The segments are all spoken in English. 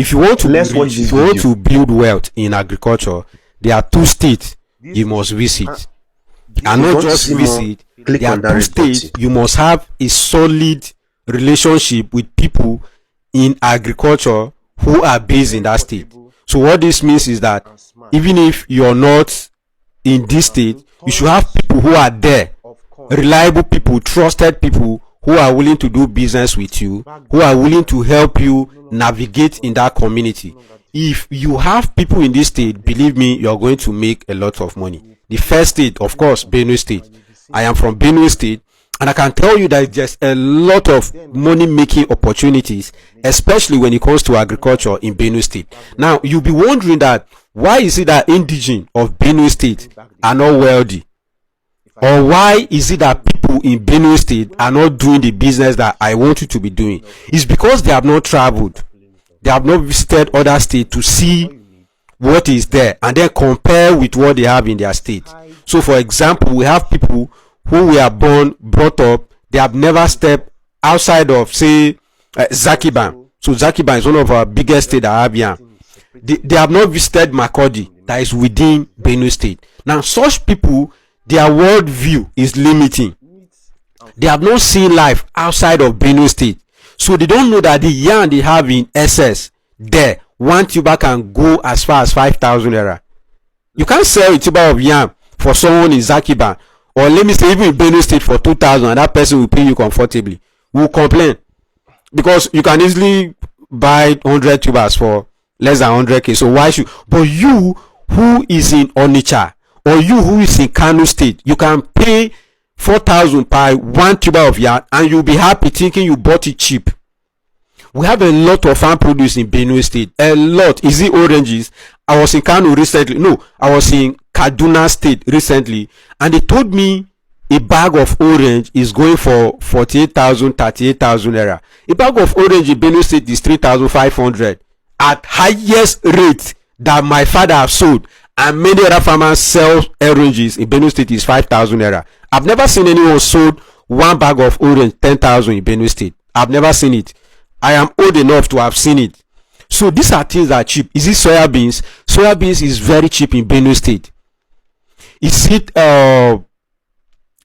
If you want to Let's watch if this you want video. to build wealth in agriculture, there are 2 states you must visit. And not just visit, Click there on are that 2 red states button. you must have a solid relationship with people in agriculture who are based in that state. So what this means is that even if you're not in this state, you should have people who are there, reliable people, trusted people who are willing to do business with you, who are willing to help you navigate in that community. If you have people in this state, believe me, you're going to make a lot of money. The first state, of course, Benue State. I am from Benue State, and I can tell you that there's a lot of money making opportunities, especially when it comes to agriculture in Benue State. Now, you'll be wondering that why is it that indigenes of Benue State are not wealthy? Or why is it that people in Benue State are not doing the business that I want you to be doing? It's because they have not traveled. They have not visited other states to see what is there and then compare with what they have in their state. So for example, we have people who were born, brought up, they have never stepped outside of, say, Zakiban. So Zakiban is one of our biggest states that have here. They have not visited Makurdi, that is within Benue State. Now such people, their worldview is limiting. They have not seen life outside of Benue State. So they don't know that the yarn they have in SS there, one tuber can go as far as 5,000 naira. You can't sell a tuber of yam for someone in Zakiban, or let me say even in Benue State for 2,000, and that person will pay you comfortably. We will complain because you can easily buy 100 tubers for less than 100k. So why should? But you who is in Onitsha, or you who is in Kano State, you can pay 4,000 per one tuber of yam and you'll be happy thinking you bought it cheap. We have a lot of farm produce in Benue State. A lot. Is it oranges? I was in Kano recently. No, I was in Kaduna State recently, and they told me a bag of orange is going for 48,000, 38,000 naira. A bag of orange in Benue State is 3,500 at highest rate that my father have sold, and many other farmers sell oranges in Benue State is 5,000 naira. I've never seen anyone sold one bag of orange 10,000 in Benue State. I've never seen it. I am old enough to have seen it. So these are things that are cheap. Is it soya beans? Soya beans is very cheap in Benue State. Is it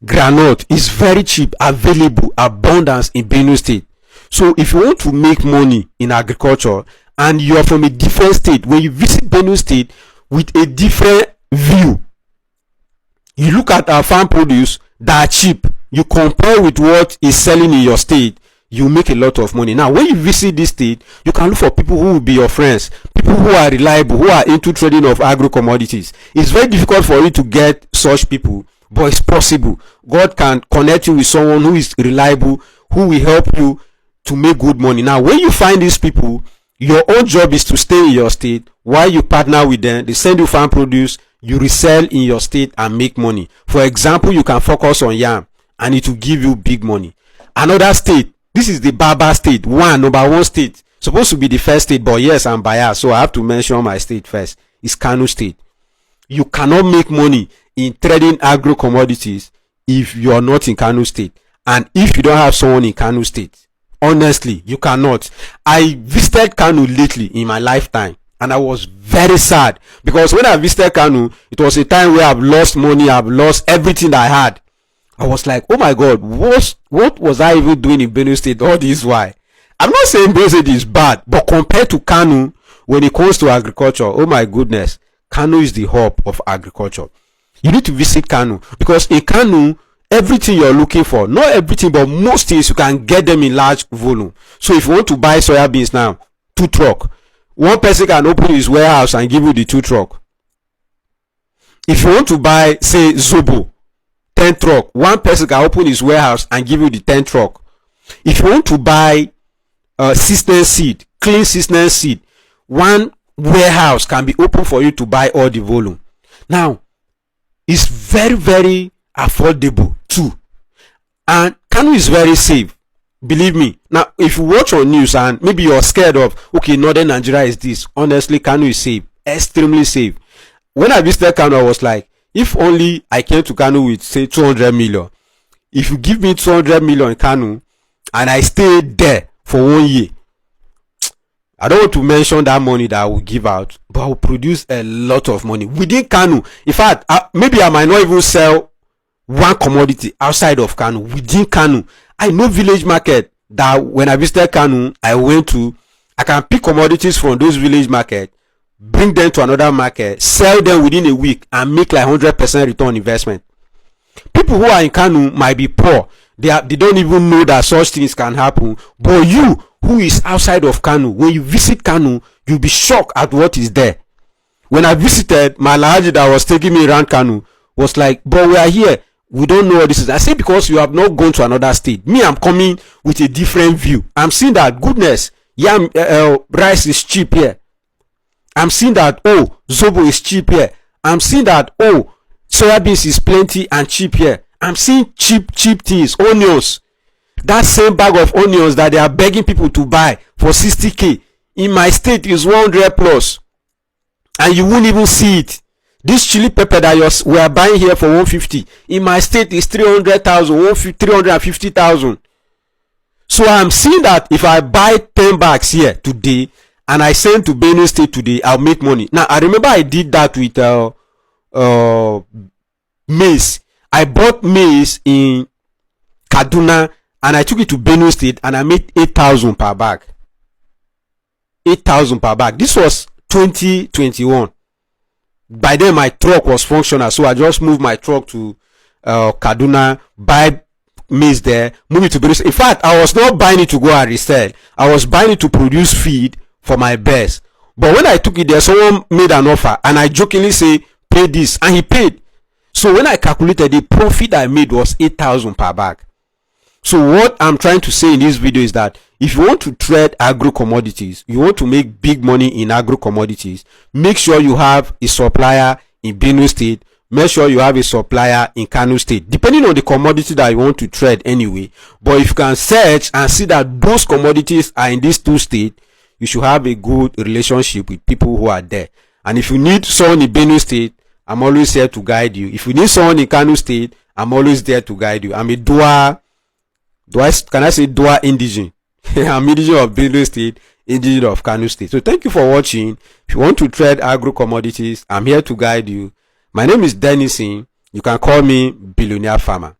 granite? Is very cheap, available, abundance in Benue State. So if you want to make money in agriculture and you are from a different state, when you visit Benue State with a different view, you look at our farm produce that are cheap, you compare with what is selling in your state, you make a lot of money. Now when you visit this state, you can look for people who will be your friends, people who are reliable, who are into trading of agro commodities. It's very difficult for you to get such people, but it's possible. God can connect you with someone who is reliable, who will help you to make good money. Now when you find these people, your own job is to stay in your state while you partner with them. They send you farm produce, you resell in your state and make money. For example, you can focus on yam and it will give you big money. Another state, this is the Baba state, number one state, supposed to be the first state, but yes, I'm biased, so I have to mention my state first. It's Kano State. You cannot make money in trading agro commodities if you are not in Kano State, and if you don't have someone in Kano State. Honestly, you cannot. I visited Kano lately in my lifetime, and I was very sad because when I visited Kano, it was a time where I've lost money, I've lost everything that I had. I was like, oh my God, what was I even doing in Benue State all this while? I'm not saying Benue State is bad, but compared to Kano, when it comes to agriculture, oh my goodness, Kano is the hub of agriculture. You need to visit Kano because in Kano, everything you're looking for, not everything, but most things, you can get them in large volume. So if you want to buy soya beans now, 2 truck, one person can open his warehouse and give you the 2 truck. If you want to buy, say, Zobo, 10 truck, one person can open his warehouse and give you the 10 truck. If you want to buy seasonal seed, clean seasonal seed, one warehouse can be open for you to buy all the volume. Now it's very, very affordable too, and Kano is very safe, believe me. Now if you watch on news and maybe you're scared of, okay, northern Nigeria is this, honestly Kano is safe, extremely safe. When I visited Kano, I was like, if only I came to Kano with, say, 200 million. If you give me 200 million in Kano and I stay there for 1 year, I don't want to mention that money that I will give out, but I will produce a lot of money within Kano. In fact, maybe I might not even sell one commodity outside of Kano. Within Kano, I know village market that when I visited Kano, I went to, I can pick commodities from those village market, bring them to another market, sell them within a week, and make like 100% return on investment. People who are in Kano might be poor. They don't even know that such things can happen. But you who is outside of Kano, when you visit Kano, you'll be shocked at what is there. When I visited, my Alhaji that was taking me around Kano was like, but we are here, we don't know what this is. I say, because you have not gone to another state. Me, I'm coming with a different view. I'm seeing that, goodness, yam rice is cheap here. I'm seeing that, oh, zobo is cheap here. I'm seeing that, oh, soya beans is plenty and cheap here. I'm seeing cheap things, onions. That same bag of onions that they are begging people to buy for 60k in my state is 100 plus, and you won't even see it. This chili pepper that we are buying here for 150 in my state is 300,000, 350,000. So I'm seeing that if I buy 10 bags here today and I send to Benue State today, I'll make money. Now I remember I did that with maize. I bought maize in Kaduna and I took it to Benue State and I made 8,000 per bag. 8,000 per bag. This was 2021. By then my truck was functional, so I just moved my truck to Kaduna, buy maize there, move it to Benue State. In fact, I was not buying it to go and resell. I was buying it to produce feed for my birds. But when I took it there, someone made an offer and I jokingly say, pay this, and he paid. So when I calculated, the profit I made was 8,000 per bag. So what I'm trying to say in this video is that if you want to trade agro commodities, you want to make big money in agro commodities, make sure you have a supplier in Benue State, make sure you have a supplier in Kano State, depending on the commodity that you want to trade anyway. But if you can search and see that those commodities are in these two states, you should have a good relationship with people who are there. And if you need someone in Benue State, I'm always here to guide you. If you need someone in Kano State, I'm always there to guide you. I'm a Dua indigene? I'm indigene of Benue State, indigene of Kano State. So thank you for watching. If you want to trade agro commodities, I'm here to guide you. My name is Denison. You can call me Billionaire Farmer.